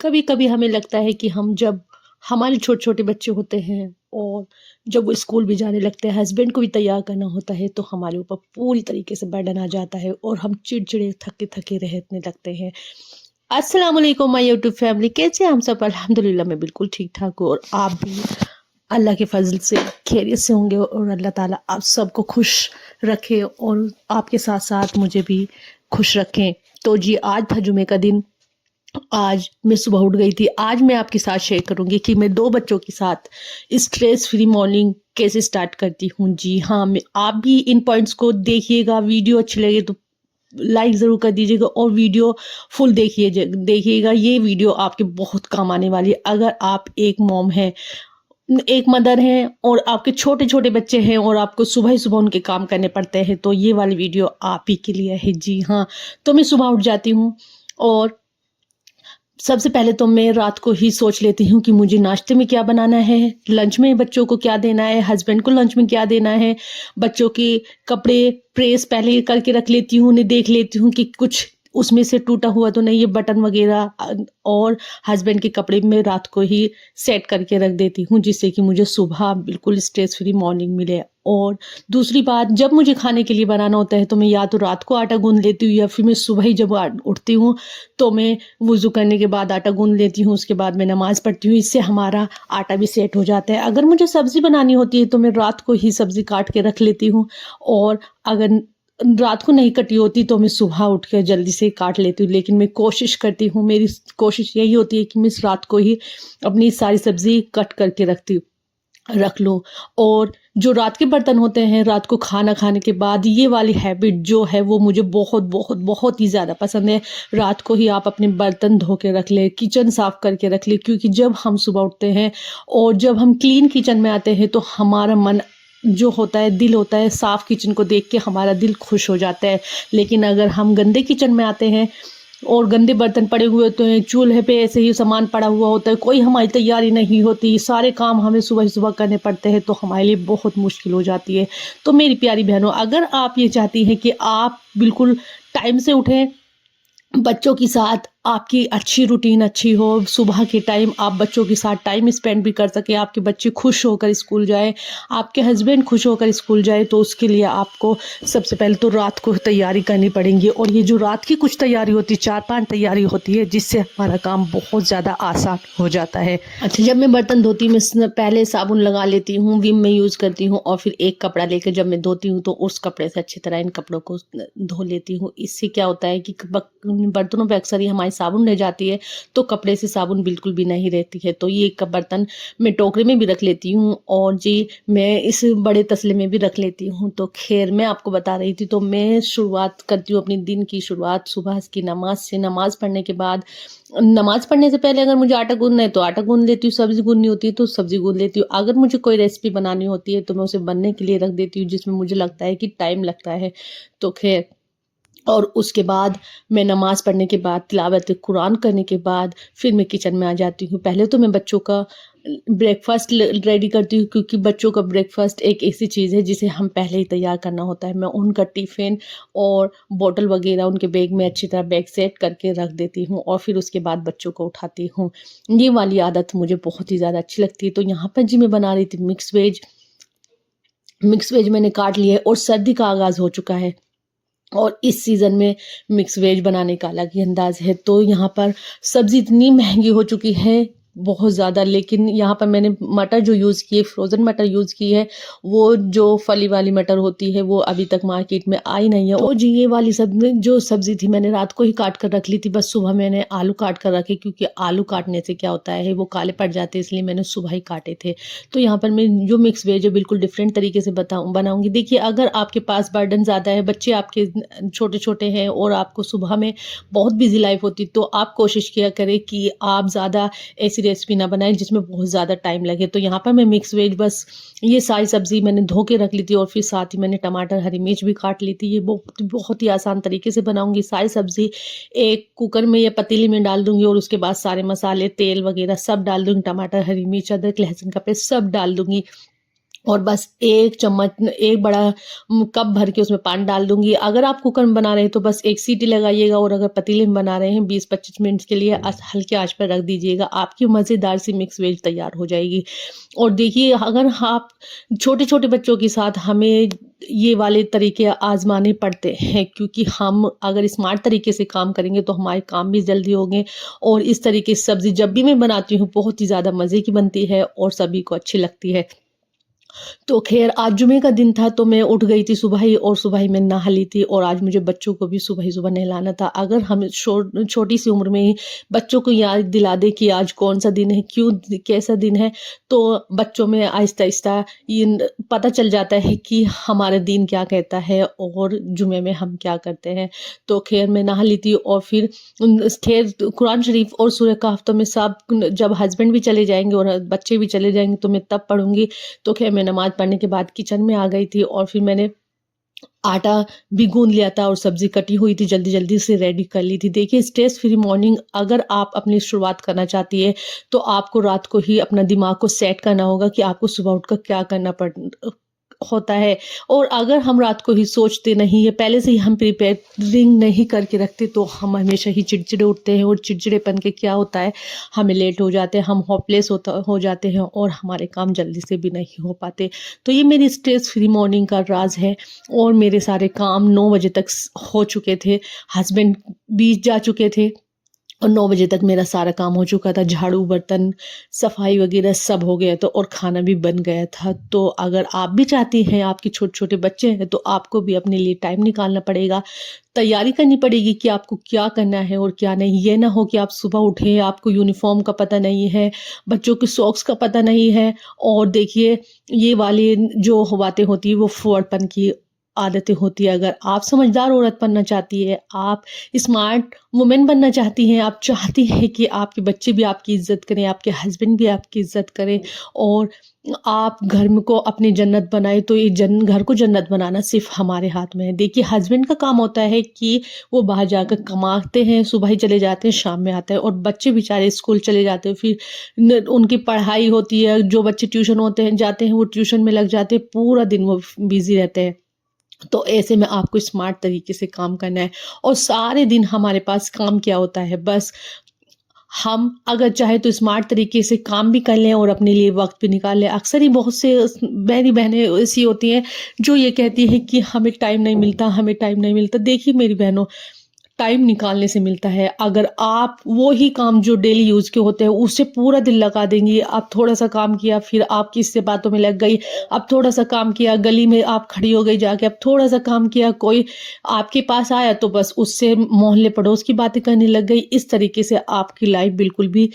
कभी कभी हमें लगता है कि हम जब हमारे छोटे छोटे बच्चे होते हैं और जब वो स्कूल भी जाने लगते हैं, हस्बैंड को भी तैयार करना होता है, तो हमारे ऊपर पूरी तरीके से बर्डन आ जाता है और हम चिड़चिड़े थके थके रहने लगते हैं। अस्सलाम वालेकुम माय यूट्यूब फैमिली, कैसे हैं हम सब? अल्हम्दुलिल्लाह मैं बिल्कुल ठीक ठाक हूँ और आप भी अल्लाह के फजल से खैरियत से होंगे और अल्लाह ताला आप सबको खुश रखे और आपके साथ साथ मुझे भी खुश रखें। तो जी, आज था जुमे का दिन। आज मैं सुबह उठ गई थी। आज मैं आपके साथ शेयर करूंगी कि मैं 2 बच्चों के साथ स्ट्रेस फ्री मॉर्निंग कैसे स्टार्ट करती हूँ। जी हाँ, मैं आप भी इन पॉइंट्स को देखिएगा। वीडियो अच्छी लगे तो लाइक ज़रूर कर दीजिएगा और वीडियो फुल देखिएगा। ये वीडियो आपके बहुत काम आने वाली है। अगर आप एक मॉम हैं, एक मदर हैं और आपके छोटे छोटे बच्चे हैं और आपको सुबह ही सुबह उनके काम करने पड़ते हैं, तो ये वाली वीडियो आप ही के लिए है। जी हाँ, तो मैं सुबह उठ जाती हूँ और सबसे पहले तो मैं रात को ही सोच लेती हूँ कि मुझे नाश्ते में क्या बनाना है, लंच में बच्चों को क्या देना है, हस्बैंड को लंच में क्या देना है। बच्चों के कपड़े प्रेस पहले करके रख लेती हूँ, उन्हें देख लेती हूँ कि कुछ उसमें से टूटा हुआ तो नहीं है, बटन वगैरह। और हस्बैंड के कपड़े में रात को ही सेट करके रख देती हूँ, जिससे कि मुझे सुबह बिल्कुल स्ट्रेस फ्री मॉर्निंग मिले। और दूसरी बात, जब मुझे खाने के लिए बनाना होता है तो मैं या तो रात को आटा गूंद लेती हूँ या फिर मैं सुबह ही जब उठती हूँ तो मैं वुज़ू करने के बाद आटा गूंद लेती हूँ। उसके बाद मैं नमाज़ पढ़ती हूँ, इससे हमारा आटा भी सेट हो जाता है। अगर मुझे सब्ज़ी बनानी होती है तो मैं रात को ही सब्ज़ी काट के रख लेती हूँ और अगर रात को नहीं कटी होती तो मैं सुबह उठ के जल्दी से काट लेती हूँ। लेकिन मैं कोशिश करती हूँ, मेरी कोशिश यही होती है कि मैं रात को ही अपनी सारी सब्ज़ी कट करके रख लो। और जो रात के बर्तन होते हैं, रात को खाना खाने के बाद, ये वाली हैबिट जो है वो मुझे बहुत बहुत बहुत ही ज़्यादा पसंद है। रात को ही आप अपने बर्तन धो के रख ले, किचन साफ़ करके रख ले, क्योंकि जब हम सुबह उठते हैं और जब हम क्लीन किचन में आते हैं तो हमारा मन जो होता है, दिल होता है, साफ़ किचन को देख के हमारा दिल खुश हो जाता है। लेकिन अगर हम गंदे किचन में आते हैं और गंदे बर्तन पड़े हुए होते हैं, चूल्हे पे ऐसे ही सामान पड़ा हुआ होता है, कोई हमारी तैयारी नहीं होती, सारे काम हमें सुबह ही सुबह करने पड़ते हैं, तो हमारे लिए बहुत मुश्किल हो जाती है। तो मेरी प्यारी बहनों, अगर आप ये चाहती हैं कि आप बिल्कुल टाइम से उठें, बच्चों के साथ आपकी अच्छी रूटीन अच्छी हो, सुबह के टाइम आप बच्चों के साथ टाइम स्पेंड भी कर सकें, आपके बच्चे खुश होकर स्कूल जाएं, आपके हस्बैंड खुश होकर स्कूल जाए, तो उसके लिए आपको सबसे पहले तो रात को तैयारी करनी पड़ेगी। और ये जो रात की कुछ तैयारी होती है, 4-5 तैयारी होती है, जिससे हमारा काम बहुत ज़्यादा आसान हो जाता है। अच्छा, जब मैं बर्तन धोती हूँ, मैं पहले साबुन लगा लेती हूँ, विम में यूज़ करती हूँ और फिर एक कपड़ा लेकर जब मैं धोती हूँ तो उस कपड़े से अच्छी तरह इन कपड़ों को धो लेती हूँ। इससे क्या होता है कि बर्तनों पे अक्सर ही हमारी साबुन रह जाती है, तो कपड़े से साबुन बिल्कुल भी नहीं रहती है। तो ये एक बर्तन मैं टोकरे में भी रख लेती हूँ और जी, मैं इस बड़े तसले में भी रख लेती हूँ। तो खैर, मैं आपको बता रही थी, तो मैं शुरुआत करती हूँ अपनी दिन की शुरुआत सुबह की नमाज से। नमाज पढ़ने के बाद, नमाज पढ़ने से पहले अगर मुझे आटा गूंदना है तो आटा गूंद लेती हूँ, सब्जी गूंदनी होती है तो सब्जी गूंद लेती हूँ। अगर मुझे कोई रेसिपी बनानी होती है तो मैं उसे बनने के लिए रख देती हूँ, जिसमें मुझे लगता है कि टाइम लगता है। तो खैर, और उसके बाद मैं नमाज़ पढ़ने के बाद, तिलावत कुरान करने के बाद फिर मैं किचन में आ जाती हूँ। पहले तो मैं बच्चों का ब्रेकफ़ास्ट रेडी करती हूँ, क्योंकि बच्चों का ब्रेकफ़ास्ट एक ऐसी चीज़ है जिसे हम पहले ही तैयार करना होता है। मैं उनका टिफ़िन और बॉटल वग़ैरह उनके बैग में अच्छी तरह बैग सेट करके रख देती हूँ और फिर उसके बाद बच्चों को उठाती हूँ। ये वाली आदत मुझे बहुत ही ज़्यादा अच्छी लगती है। तो यहाँ पर जी, मैं बना रही थी मिक्स वेज। मिक्स वेज मैंने काट लिया है और सर्दी का आगाज़ हो चुका है और इस सीज़न में मिक्स वेज बनाने का अलग ही अंदाज़ है। तो यहाँ पर सब्ज़ी इतनी महंगी हो चुकी है, बहुत ज़्यादा। लेकिन यहाँ पर मैंने मटर जो यूज़ की है, फ्रोज़न मटर यूज़ की है, वो जो फली वाली मटर होती है, वो अभी तक मार्केट में आई नहीं है। तो जी, ये वाली जो सब्ज़ी थी मैंने रात को ही काट कर रख ली थी। बस सुबह मैंने आलू काट कर रखे, क्योंकि आलू काटने से क्या होता है, वो काले पड़ जाते हैं, इसलिए मैंने सुबह ही काटे थे। तो यहाँ पर मैं जो मिक्स वेज है बिल्कुल डिफरेंट तरीके से बनाऊँगी। देखिए, अगर आपके पास बर्डन ज़्यादा है, बच्चे आपके छोटे-छोटे हैं और आपको सुबह में बहुत बिज़ी लाइफ़ होती है, तो आप कोशिश किया करें कि आप ज़्यादा ऐसी रेसिपी ना बनाएँ जिसमें बहुत ज़्यादा टाइम लगे। तो यहाँ पर मैं मिक्स वेज, बस ये सारी सब्ज़ी मैंने धो के रख ली थी और फिर साथ ही मैंने टमाटर, हरी मिर्च भी काट ली थी। ये बहुत बहुत ही आसान तरीके से बनाऊँगी। सारी सब्ज़ी एक कुकर में या पतीली में डाल दूँगी और उसके बाद सारे मसाले, तेल वगैरह सब डाल दूँगी। टमाटर, हरी मिर्च, अदरक, लहसुन का पेस्ट सब डाल दूँगी और बस 1 चम्मच एक बड़ा कप भर के उसमें पानी डाल दूँगी। अगर आप कुकर में बना रहे हैं तो बस 1 सीटी लगाइएगा, और अगर पतीले में बना रहे हैं 20-25 मिनट के लिए हल्के आँच पर रख दीजिएगा। आपकी मज़ेदार सी मिक्स वेज तैयार हो जाएगी। और देखिए, अगर आप छोटे-छोटे बच्चों के साथ हमें ये वाले तरीके आज़माने पड़ते हैं, क्योंकि हम अगर स्मार्ट तरीके से काम करेंगे तो हमारे काम भी जल्दी होंगे। और इस तरीके से सब्ज़ी जब भी मैं बनाती हूँ बहुत ही ज़्यादा मज़े की बनती है और सभी को अच्छी लगती है। तो ख़ैर आज जुमे का दिन था, तो मैं उठ गई थी सुबह ही, और सुबह ही मैं नहा ली थी, और आज मुझे बच्चों को भी सुबह ही सुबह नहलाना था। अगर हम छोटी सी उम्र में ही बच्चों को याद दिला दें कि आज कौन-सा दिन है, क्यों कैसा दिन है, तो बच्चों में आहिस्ता-आहिस्ता पता चल जाता है कि हमारा दीन क्या कहता है और जुमे में हम क्या करते हैं। तो ख़ैर मैं नहा ली थी, और फिर ख़ैर कुरान शरीफ और सूरह कहफ तो मैं सब जब हस्बैंड भी चले जाएँगे और बच्चे भी चले जाएँगे तो मैं तब पढ़ूँगी। तो ख़ैर मैं नमाज़ पढ़ने के बाद किचन में आ गई थी, और फिर मैंने आटा भी गूँध लिया था, और सब्ज़ी कटी हुई थी, जल्दी-जल्दी से रेडी कर ली थी। देखिए, स्ट्रेस फ्री मॉर्निंग अगर आप अपनी शुरुआत करना चाहती है, तो आपको रात को ही अपना दिमाग को सेट करना होगा कि आपको सुबह उठकर क्या करना होता है। और अगर हम रात को ही सोचते नहीं है, पहले से ही हम प्रिपेयरिंग नहीं करके रखते, तो हम हमेशा ही चिड़चिड़े उठते हैं, और चिड़चिड़ेपन के क्या होता है, हमें लेट हो जाते हैं, हम होपलेस हो जाते हैं, और हमारे काम जल्दी से भी नहीं हो पाते। तो ये मेरी स्ट्रेस फ्री मॉर्निंग का राज है, और मेरे सारे काम 9 बजे तक हो चुके थे। हस्बैंड भी जा चुके थे, और 9 बजे तक मेरा सारा काम हो चुका था, झाड़ू, बर्तन, सफाई वगैरह सब हो गया था, और खाना भी बन गया था। तो अगर आप भी चाहती हैं, आपके छोटे-छोटे बच्चे हैं, तो आपको भी अपने लिए टाइम निकालना पड़ेगा, तैयारी करनी पड़ेगी कि आपको क्या करना है और क्या नहीं। ये ना हो कि आप सुबह उठे, आपको यूनिफ़ॉर्म का पता नहीं है, बच्चों के सॉक्स का पता नहीं है, और देखिए ये वाली जो बातें होती हैं वो फुहड़पन की आदतें होती है। अगर आप समझदार औरत बनना चाहती है, आप स्मार्ट वुमन बनना चाहती हैं, आप चाहती हैं कि आपके बच्चे भी आपकी इज़्ज़त करें, आपके हस्बैंड भी आपकी इज़्ज़त करें, और आप घर में को अपनी जन्नत बनाएँ, तो ये घर को जन्नत बनाना सिर्फ़ हमारे हाथ में है। देखिए, हस्बैंड का काम होता है कि वो बाहर जाकर कमाते हैं, सुबह ही चले जाते हैं, शाम में आते हैं, और बच्चे बेचारे स्कूल चले जाते हैं, फिर उनकी पढ़ाई होती है, जो बच्चे ट्यूशन होते हैं जाते हैं, वो ट्यूशन में लग जाते हैं, पूरा दिन वो बिज़ी रहते हैं। तो ऐसे में आपको स्मार्ट तरीके से काम करना है, और सारे दिन हमारे पास काम क्या होता है, बस हम अगर चाहे तो स्मार्ट तरीके से काम भी कर लें और अपने लिए वक्त भी निकाल लें। अक्सर ही बहुत से मेरी बहनें ऐसी होती हैं जो ये कहती हैं कि हमें टाइम नहीं मिलता, हमें टाइम नहीं मिलता। देखिए मेरी बहनों, टाइम निकालने से मिलता है। अगर आप वो ही काम जो डेली यूज़ के होते हैं, उसे पूरा दिन लगा देंगी, आप थोड़ा-सा काम किया, फिर आप किससे बातों में लग गई, अब थोड़ा-सा काम किया, गली में आप खड़ी हो गई जाके, अब थोड़ा-सा काम किया, कोई आपके पास आया तो बस उससे मोहल्ले पड़ोस की बातें करने लग गई। इस तरीके से आपकी लाइफ़ बिल्कुल भी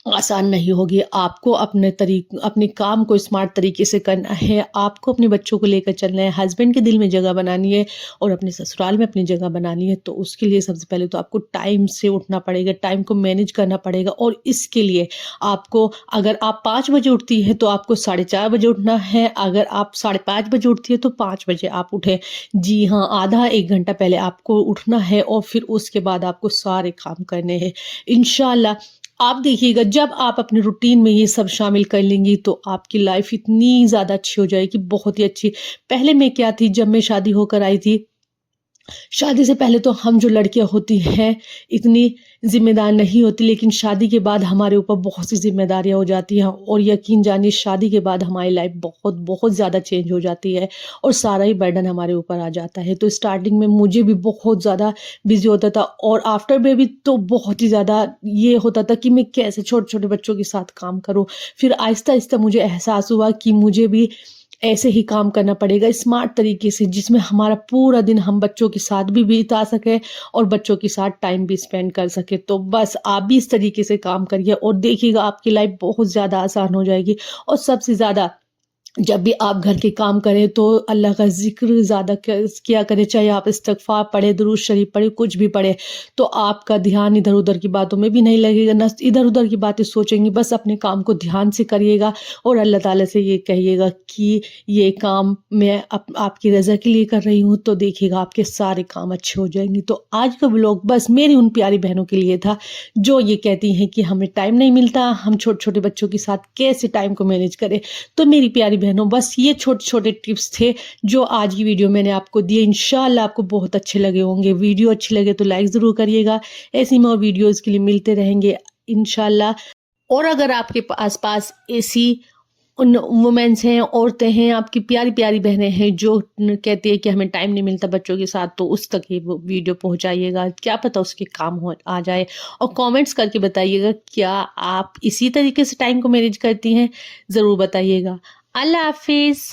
आसान नहीं होगी। आपको अपने काम को स्मार्ट तरीके से करना है, आपको अपने बच्चों को लेकर चलना है, हस्बैंड के दिल में जगह बनानी है, और अपने ससुराल में अपनी जगह बनानी है। तो उसके लिए सबसे पहले तो आपको टाइम से उठना पड़ेगा, टाइम को मैनेज करना पड़ेगा, और इसके लिए आपको, अगर आप 5 बजे उठती हैं तो आपको 4:30 बजे उठना है, अगर आप 5:30 बजे उठती है तो 5 बजे आप उठें। जी हाँ, आधा 1 घंटा पहले आपको उठना है, और फिर उसके बाद आपको सारे काम करने हैं। इंशाअल्लाह आप देखिएगा, जब आप अपने रूटीन में ये सब शामिल कर लेंगी तो आपकी लाइफ इतनी ज़्यादा अच्छी हो जाएगी, बहुत ही अच्छी। पहले मैं क्या थी, जब मैं शादी होकर आई थी, शादी से पहले तो हम जो लड़कियां होती हैं इतनी ज़िम्मेदार नहीं होती, लेकिन शादी के बाद हमारे ऊपर बहुत सी ज़िम्मेदारियां हो जाती हैं, और यकीन जानिए शादी के बाद हमारी लाइफ बहुत बहुत ज़्यादा चेंज हो जाती है, और सारा ही बर्डन हमारे ऊपर आ जाता है। तो स्टार्टिंग में मुझे भी बहुत ज़्यादा बिजी होता था, और आफ्टर बेबी तो बहुत ही ज़्यादा ये होता था कि मैं कैसे छोटे छोटे बच्चों के साथ काम करूँ। फिर आहिस्ता आहिस्ता मुझे एहसास हुआ कि मुझे भी ऐसे ही काम करना पड़ेगा स्मार्ट तरीके से, जिसमें हमारा पूरा दिन हम बच्चों के साथ भी बिता सकें और बच्चों के साथ टाइम भी स्पेंड कर सकें। तो बस आप भी इस तरीके से काम करिए, और देखिएगा आपकी लाइफ बहुत ज़्यादा आसान हो जाएगी। और सबसे ज़्यादा, जब भी आप घर के काम करें तो अल्लाह का ज़िक्र ज़्यादा किया करें, चाहे आप इस्तिग़फ़ार पढ़ें, दुरूद शरीफ पढ़ें, कुछ भी पढ़ें, तो आपका ध्यान इधर-उधर की बातों में भी नहीं लगेगा, ना इधर-उधर की बातें सोचेंगी, बस अपने काम को ध्यान से करिएगा, और अल्लाह ताला से ये कहिएगा कि ये काम मैं आपकी रज़ा के लिए कर रही हूँ, तो देखिएगा आपके सारे काम अच्छे हो जाएँगे। तो आज का व्लॉग बस मेरी उन प्यारी बहनों के लिए था, जो ये कहती हैं कि हमें टाइम नहीं मिलता, हम छोटे-छोटे बच्चों के साथ कैसे टाइम को मैनेज करें। तो मेरी प्यारी बहनों, बस ये छोटे-छोटे टिप्स थे जो आज की वीडियो मैंने आपको दिए। इंशाल्लाह आपको बहुत अच्छे लगे होंगे। वीडियो अच्छी लगे तो लाइक ज़रूर करिएगा। ऐसी ही और वीडियोज़ के लिए मिलते रहेंगे इंशाल्लाह। और अगर आपके आस-पास ऐसी उन वुमेन्स हैं, औरतें हैं, आपकी प्यारी-प्यारी बहनें हैं जो कहती है कि हमें टाइम नहीं मिलता बच्चों के साथ, तो उस तक ये वो वीडियो पहुँचाइएगा। क्या पता उसके काम हो आ जाए। और कमेंट्स करके बताइएगा क्या आप इसी तरीके से टाइम को मैनेज करती हैं? ज़रूर बताइएगा। अल्लाह हाफ़िज़।